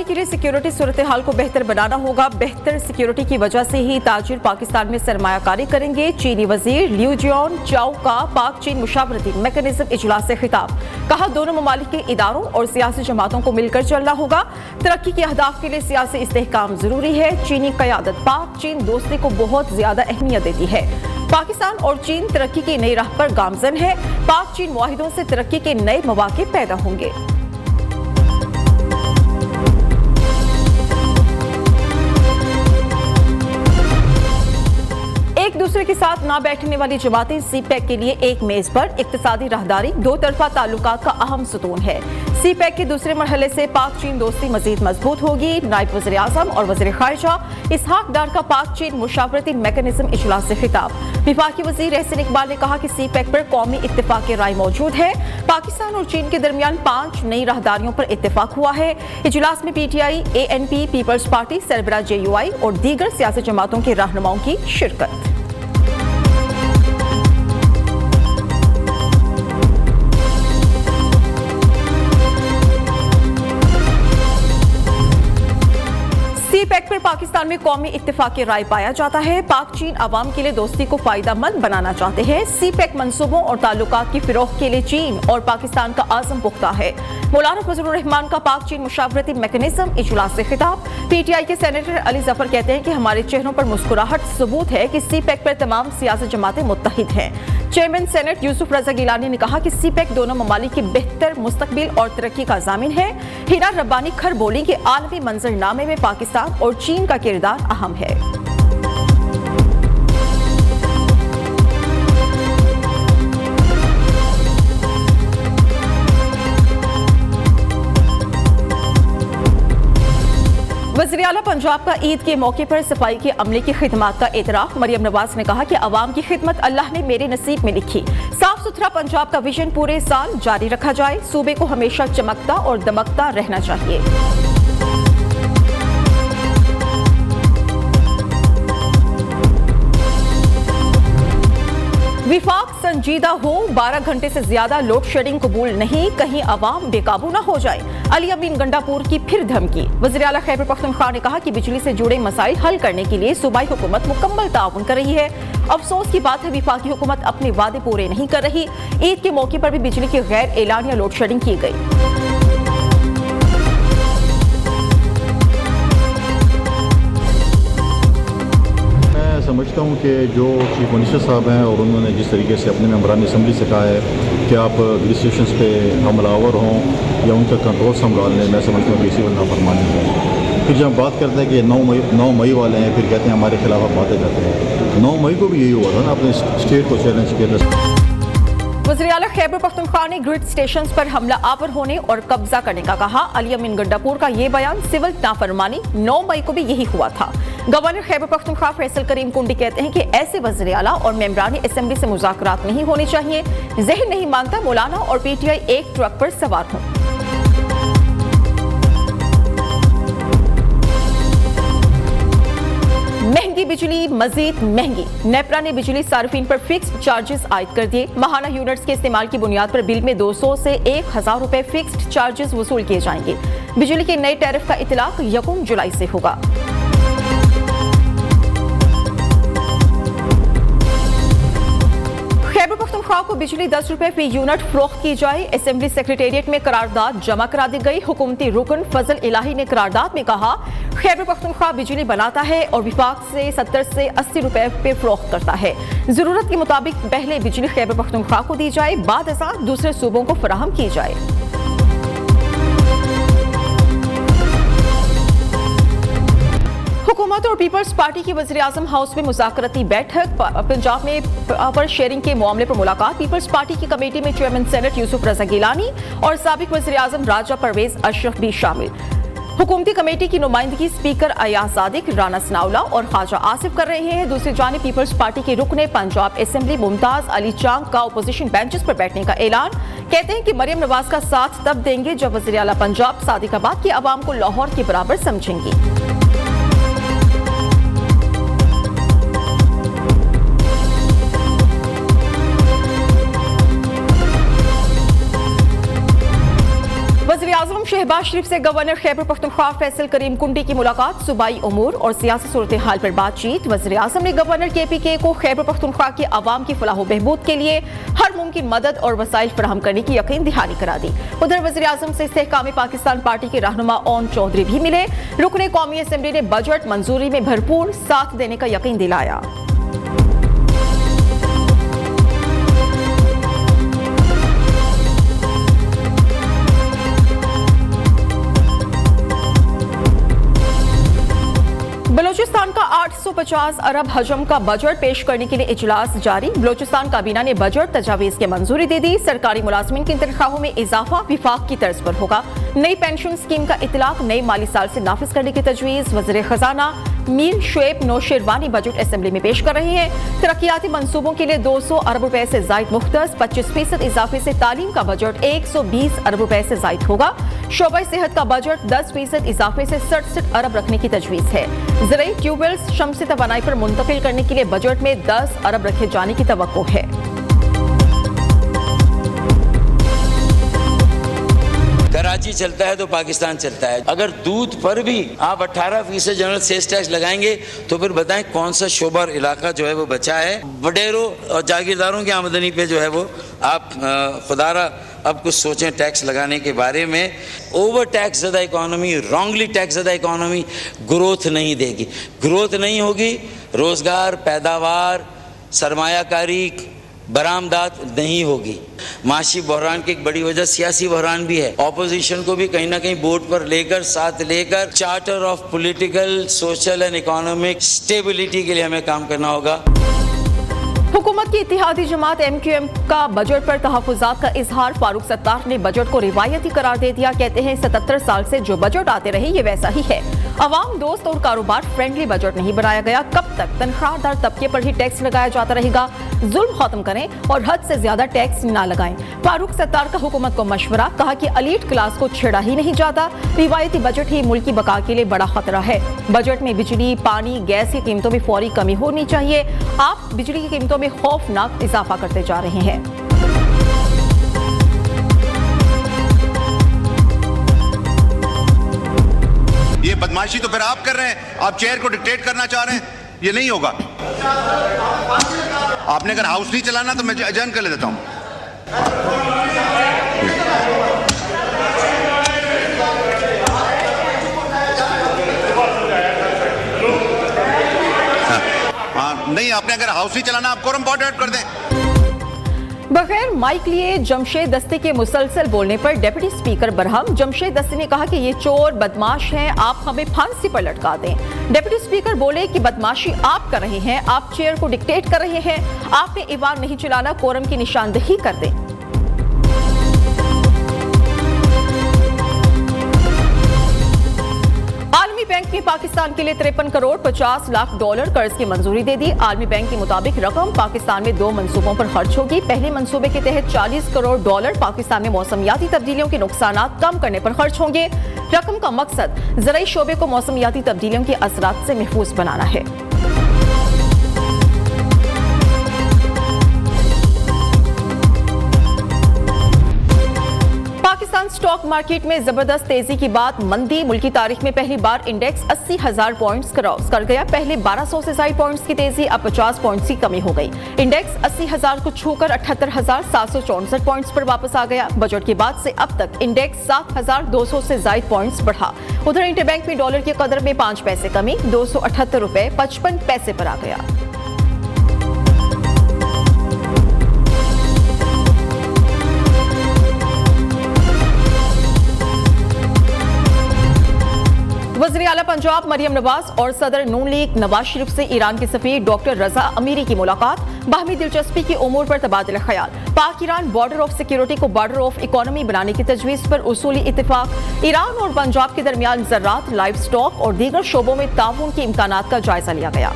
के लिए सिक्योरिटी सूरत हाल को बेहतर बनाना होगा। बेहतर सिक्योरिटी की वजह से ही ताजिर पाकिस्तान में सरमायाकारी करेंगे। चीनी वजीर लियू जियोन चाओ का पाक चीन मुशावरती मैकेनिज्म इजलास से खिताब। कहा दोनों ममालिक के इदारों और सियासी जमातों को मिलकर चलना होगा। तरक्की के अहदाफ के लिए सियासी इस्तेहकाम जरूरी है। चीनी क़यादत पाक चीन दोस्ती को बहुत ज्यादा अहमियत देती है। पाकिस्तान और चीन तरक्की की नई राह पर गामजन है। पाक चीन मुआहिदों से तरक्की के नए मौके पैदा होंगे। एक दूसरे के साथ ना बैठने वाली जमातें सीपैक के लिए एक मेज पर इक्तिसादी राहदारी दो तरफा ताल्लुकात का अहम सतून है। सीपैक के दूसरे मरहले से पाक चीन दोस्ती मजीद मजबूत होगी। नायब वज़ीर आज़म और वज़ीर ख़ारिजा इसहाक डार का पाक चीन मुशावरती मैकेनिज्म इजलास से खिताब। विफाकी वज़ीर एहसन इकबाल ने कहा कि सीपैक पर कौमी इत्तेफाक राय मौजूद है। पाकिस्तान और चीन के दरमियान 5 नई राहदारियों पर इत्तेफाक हुआ है। इजलास में PTI, ANP, पीपल्स पार्टी, सरबराह JUI और दीगर सियासी जमातों के रहनुमाओं की शिरकत। सीपैक पर पाकिस्तान में कौमी इत्तेफाक की राय पाया जाता है। पाक चीन अवाम के लिए दोस्ती को फायदेमंद बनाना चाहते हैं। सीपैक मंसूबों और ताल्लुकात की फिरोग के लिए चीन और पाकिस्तान का आज़म पुख्ता है। मौलाना फजलुर रहमान का पाक चीन मुशावरती मैकेनिज्म इजलास से खिताब। PTI के सेनेटर अली जफर कहते हैं कि हमारे चेहरों पर मुस्कुराहट सबूत है कि सीपैक पर तमाम सियासी जमातें मुत्तहिद हैं। चेयरमैन सेनेट यूसुफ रजा गिलानी ने कहा कि सीपैक दोनों ममालिक की बेहतर मुस्तकबिल और तरक्की का ज़ामिन है। हिना रब्बानी खर बोली कि आलमी मंजरनामे में पाकिस्तान और चीन का किरदार अहम है। वज़ीर आला पंजाब का ईद के मौके पर सफाई के अमले की खिदमत का एतराफ़। मरियम नवाज ने कहा कि अवाम की खिदमत अल्लाह ने मेरे नसीब में लिखी। साफ सुथरा पंजाब का विजन पूरे साल जारी रखा जाए। सूबे को हमेशा चमकता और दमकता रहना चाहिए। विफाक संजीदा हो, 12 घंटे से ज्यादा लोड शेडिंग कबूल नहीं, कहीं अवाम बेकाबू न हो जाए। अली अमीन गंडापुर की फिर धमकी। वज़ीर आला खैबर पख्तूनख्वा ने कहा कि बिजली से जुड़े मसाइल हल करने के लिए सूबाई हुकूमत मुकम्मल ताउन कर रही है। अफसोस की बात है विफाकी हुकूमत अपने वादे पूरे नहीं कर रही। ईद के मौके पर भी बिजली की गैर एलानिया लोड शेडिंग की गई। समझता हूँ कि जो चीफ मिनिस्टर साहब हैं और उन्होंने जिस तरीके से अपने मेंबरान असम्बली से कहा है कि आप हिल स्टेशन पे हमलावर हों या उनका कंट्रोल संभाल लें, मैं समझता हूँ कि इसी वजह फरमानी है। फिर जब बात करते हैं कि 9 मई वाले हैं, फिर कहते हैं हमारे खिलाफ आप बातें करते हैं। 9 मई को भी यही हुआ था ना, अपने स्टेट को चैलेंज किया था। वज़ीर आला खैबर पख्तूनख्वा ने ग्रिड स्टेशन पर हमला आवर होने और कब्जा करने का कहा। अली अमीन गंडापुर का ये बयान सिविल नाफरमानी। 9 मई को भी यही हुआ था। गवर्नर खैबर पख्तूनख्वा फैसल करीम कुंडी कहते हैं कि ऐसे वज़ीर आला और मेंबरान असेंबली से मुज़ाकरात नहीं होने चाहिए। ज़हन नहीं मानता मौलाना और PTI एक ट्रक पर सवार हों। महंगी बिजली मजीद महंगी। नेपरा ने बिजली सार्फिन पर फिक्स्ड चार्जेस आयद कर दिए। माहाना यूनिट्स के इस्तेमाल की बुनियाद पर बिल में 200 से 1000 रुपए फिक्स्ड चार्जेस वसूल किए जाएंगे। बिजली के नए टैरिफ का इतलाक 1 जुलाई से होगा। खैबर पख्तूनख्वा को बिजली 10 रुपए फी यूनिट फरोख्त की जाए। असेंबली सेक्रेटेरिएट में करारदाद जमा करा दी गई। हुकूमती रुकन फजल इलाही ने करारदाद में कहा खैबर पख्तूनख्वा बिजली बनाता है और विफाक से 70 से 80 रुपए पे फरोख्त करता है। जरूरत के मुताबिक पहले बिजली खैबर पख्तूनख्वा को दी जाए, बाद ऐसा दूसरे सूबों को फराहम की जाए। हुकूमत और पीपल्स पार्टी की वज़ीर आज़म हाउस में मुज़ाकरती बैठक। पंजाब में पावर शेयरिंग के मामले पर मुलाकात। पीपल्स पार्टी की कमेटी में चेयरमैन सेनेट यूसुफ रजा गिलानी और साबिक वज़ीर आज़म राजा परवेज अशरफ भी शामिल। हुकूमती कमेटी की नुमाइंदगी स्पीकर अयाज सादिक, राना सनाउल्लाह और ख्वाजा आसिफ कर रहे हैं। दूसरी जानिब पीपल्स पार्टी के रुकने पंजाब असेंबली मुमताज अली चांग का अपोजिशन बेंचेस पर बैठने का ऐलान। कहते हैं कि मरियम नवाज का साथ तब देंगे जब वज़ीर आला पंजाब सादिकाबाद की आवाम को लाहौर के बराबर समझेंगी। वज़ीर आज़म शहबाज शरीफ से गवर्नर खैबर पख्तूनख्वा फैसल करीम कुंडी की मुलाकात, सूबाई उमूर और सियासी सूरत हाल पर बातचीत। वज़ीर आज़म ने गवर्नर KPK को खैबर पख्तूनख्वा के अवाम की फलाह बहबूद के लिए हर मुमकिन मदद और वसाइल फराहम करने की यकीन दहानी करा दी। उधर वज़ीर आज़म से इस्तेहकाम पाकिस्तान पार्टी के रहनुमा ओन चौधरी भी मिले। रुकने कौमी असम्बली ने बजट मंजूरी में भरपूर साथ देने का यकीन दिलाया। बलूचिस्तान का 850 अरब हजम का बजट पेश करने के लिए इजलास जारी। बलूचिस्तान काबीना ने बजट तजावीज की मंजूरी दे दी। सरकारी मुलाजमीन की तनख्वाहों में इजाफा विफाक की तर्ज पर होगा। नई पेंशन स्कीम का इतलाक नए माली साल से नाफिज करने की तजवीज। वज़ीर खजाना मीर शुएब नौशेरवानी बजट असेंबली में पेश कर रहे हैं। तरक्याती मंसूबों के लिए 200 अरब रुपए से जायद मुख्तस, 25% इजाफे से तालीम का बजट 120 अरब रुपए से जायद होगा। शोबा सेहत का बजट 10% इजाफे से 67 अरब रखने की तजवीज है। ज़राई ट्यूबवेल्स शम्सी तवानाई पर मुंतकिल करने के लिए बजट में 10 अरब रखे जाने की तवक्को है। कराची चलता है तो पाकिस्तान चलता है। अगर दूध पर भी आप 18% जनरल सेस टैक्स लगाएंगे तो फिर बताएं कौन सा शोबा और इलाका जो है वो बचा है। वडेरों और जागीरदारों की आमदनी पे जो है वो आप खुदारा अब कुछ सोचें टैक्स लगाने के बारे में। ओवर टैक्स ज़्यादा इकॉनमी, रॉन्गली टैक्स ज़्यादा इकॉनमी ग्रोथ नहीं देगी। ग्रोथ नहीं होगी, रोज़गार, पैदावार, सरमायाकारी, बरामदात नहीं होगी। माशी बहरान की एक बड़ी वजह सियासी बहरान भी है। ऑपोजिशन को भी कहीं ना कहीं बोर्ड पर लेकर साथ लेकर charter of political, social and economic stability के लिए हमें काम करना होगा। हुकूमत की इत्तेहादी जमात MQM का बजट पर तहफ़्फ़ुज़ात का इजहार। फारूक सत्तार ने बजट को रिवायती करार दे दिया। कहते हैं 77 साल से जो बजट आते रहे ये वैसा ही है। अवाम दोस्त और कारोबार फ्रेंडली बजट नहीं बनाया गया। कब तक तनख्वाहदार तबके पर ही टैक्स लगाया जाता रहेगा? जुल्म खत्म करें और हद से ज्यादा टैक्स ना लगाएं। फारूक सत्तार का हुकूमत को मशवरा। कहा कि एलीट क्लास को छेड़ा ही नहीं जाता। रिवायती बजट ही मुल्क की बका के लिए बड़ा खतरा है। बजट में बिजली, पानी, गैस की कीमतों में फौरी कमी होनी चाहिए। आप बिजली की कीमतों में खौफनाक इजाफा करते जा रहे हैं। ये बदमाशी तो फिर आप कर रहे हैं। आप चेयर को डिक्टेट करना चाह रहे हैं, ये नहीं होगा। आपने अगर हाउस नहीं चलाना तो मैं अजन कर लेता हूं। नहीं, आपने अगर हाउस नहीं चलाना आप कोरम पॉट आउट कर दें। बगैर माइक लिए जमशेद दस्ती के मुसलसल बोलने पर डिप्टी स्पीकर बरहम। जमशेद दस्ती ने कहा कि ये चोर बदमाश हैं, आप हमें फांसी पर लटका दें। डिप्टी स्पीकर बोले कि बदमाशी आप कर रहे हैं, आप चेयर को डिक्टेट कर रहे हैं, आपने ईवान नहीं चलाना, कोरम की निशानदेही कर दें। आलमी बैंक ने पाकिस्तान के लिए 53 करोड़ 50 लाख डॉलर कर्ज की मंजूरी दे दी। आलमी बैंक के मुताबिक रकम पाकिस्तान में 2 मंसूबों पर खर्च होगी। पहले मंसूबे के तहत 40 करोड़ डॉलर पाकिस्तान में मौसमियाती तब्दीलियों के नुकसानात कम करने पर खर्च होंगे। रकम का मकसद ज़राई शोबे को मौसमियाती तब्दीलियों के असरात से महफूज बनाना है। पाकिस्तान स्टॉक मार्केट में जबरदस्त तेजी की बात। मंदी मुल्की तारीख में पहली बार इंडेक्स 80,000 पॉइंट्स क्रॉस कर गया। पहले 1200 से ज्यादा पॉइंट्स की तेजी, अब 50 पॉइंट्स की कमी हो गई। इंडेक्स 80,000 को छूकर 78,764 पॉइंट्स पर वापस आ गया। बजट के बाद से अब तक इंडेक्स 7,200 से ज्यादा पॉइंट्स बढ़ा। उधर इंटरबैंक में डॉलर की कदर में 5 पैसे कमी, 278 रुपए 55 पैसे पर आ गया। वज़ीर आला पंजाब मरियम नवाज और सदर नून लीग नवाज शरीफ से ईरान के सफीर डॉक्टर रजा अमीरी की मुलाकात। बाहमी दिलचस्पी की उमूर पर तबादला ख्याल। पाक ईरान बॉर्डर ऑफ सिक्योरिटी को बॉर्डर ऑफ इकोनॉमी बनाने की तजवीज पर उसूली इत्तेफाक। ईरान और पंजाब के दरमियान ज़राअत, लाइव स्टॉक और दीगर शोबों में ताउन के इम्कानात का जायजा लिया गया।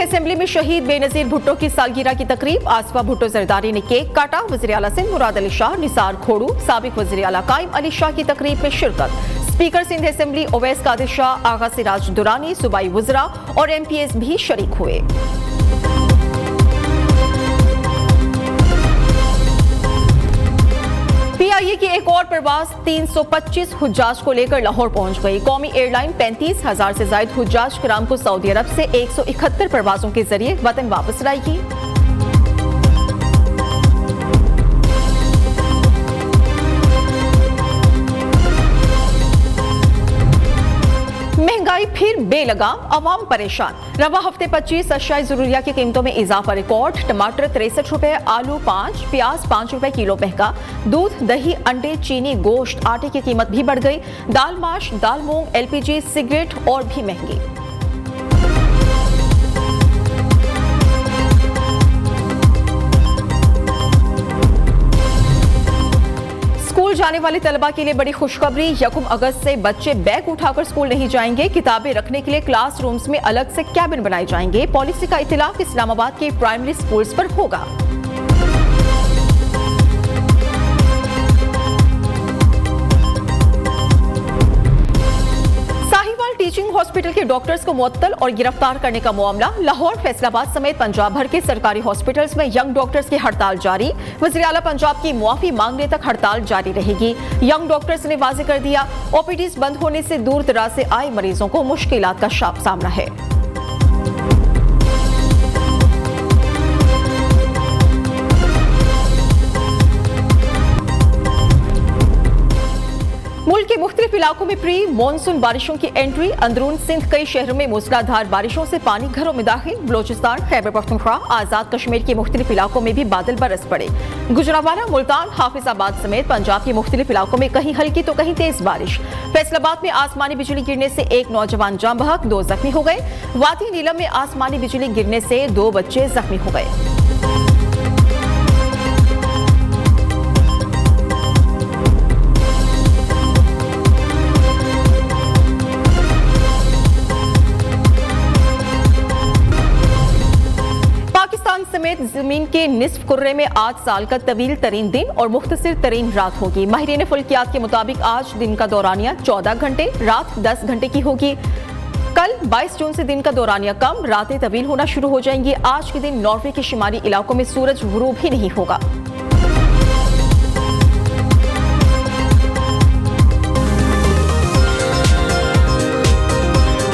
असेंबली में शहीद बेनजीर भुट्टो की सालगिरह की तकरीब। आसफा भुट्टो जरदारी ने केक काटा। वज़ीर आला सिंध मुराद अली शाह, निसार खोड़ू, साबिक वज़ीर आला कायम अली शाह की तकरीब में शिरकत। स्पीकर सिंध असेंबली ओवैस कादिर शाह, आगा सिराज दुरानी, सूबाई वज़रा और MPs भी शरीक हुए। PIA की एक और परवाज 325 हुज्जाज को लेकर लाहौर पहुंच गई। कौमी एयरलाइन 35,000 से ज्यादा हुज्जाज किराम को सऊदी अरब से 171 परवाजों के जरिए वतन वापस लाएगी। महंगाई फिर बेलगाम, अवाम परेशान। रवा हफ्ते 25 अशियाई जरूरिया की कीमतों में इजाफा रिकॉर्ड। टमाटर 63 रुपए, आलू 5, प्याज 5 रुपए किलो महंगा। दूध, दही, अंडे, चीनी, गोश्त, आटे की कीमत भी बढ़ गई। दाल, माश, दाल मूंग, LPG, सिगरेट और भी महंगी। स्कूल जाने वाले तलबा के लिए बड़ी खुशखबरी। 1 अगस्त से बच्चे बैग उठाकर स्कूल नहीं जाएंगे। किताबें रखने के लिए क्लासरूम्स में अलग से कैबिन बनाए जाएंगे। पॉलिसी का इत्तलाक इस्लामाबाद के प्राइमरी स्कूल्स पर होगा। टीचिंग हॉस्पिटल के डॉक्टर्स को मुअत्तल और गिरफ्तार करने का मामला। लाहौर, फैसलाबाद समेत पंजाब भर के सरकारी हॉस्पिटल्स में यंग डॉक्टर्स की हड़ताल जारी। वज़ीर आला पंजाब की मुआफी मांगने तक हड़ताल जारी रहेगी। यंग डॉक्टर्स ने वाज़ेह कर दिया, OPDs बंद होने से दूर दराज से आए मरीजों को मुश्किलात का सामना है। मुल्क के मुख्तलिफ इलाकों में प्री मानसून बारिशों की एंट्री। अंदरून सिंध कई शहरों में मूसलाधार बारिशों से पानी घरों में दाखिल। बलोचिस्तान, खैबर पख्तूनख्वा, आजाद कश्मीर के मुख्तलिफ इलाकों में भी बादल बरस पड़े। गुजरांवाला, मुल्तान, हाफिजाबाद समेत पंजाब के मुख्तलिफ इलाकों में कहीं हल्की तो कहीं तेज बारिश। फैसलाबाद में आसमानी बिजली गिरने से एक नौजवान जान बहक, 2 जख्मी हो गए। वादी नीलम में आसमानी बिजली गिरने से 2 बच्चे जख्मी हो गए। समेत जमीन के निस्फ कुर्रे में आज साल का तवील तरीन दिन और मुख्तसर तरीन रात होगी। माहिरीन फल्कियात के मुताबिक आज दिन का दौरानिया 14 घंटे, रात 10 घंटे की होगी। कल 22 जून से दिन का दौरानिया कम, रातें तवील होना शुरू हो जाएंगी। आज के दिन नॉर्वे के शिमाली इलाकों में सूरज गुरूब ही नहीं होगा।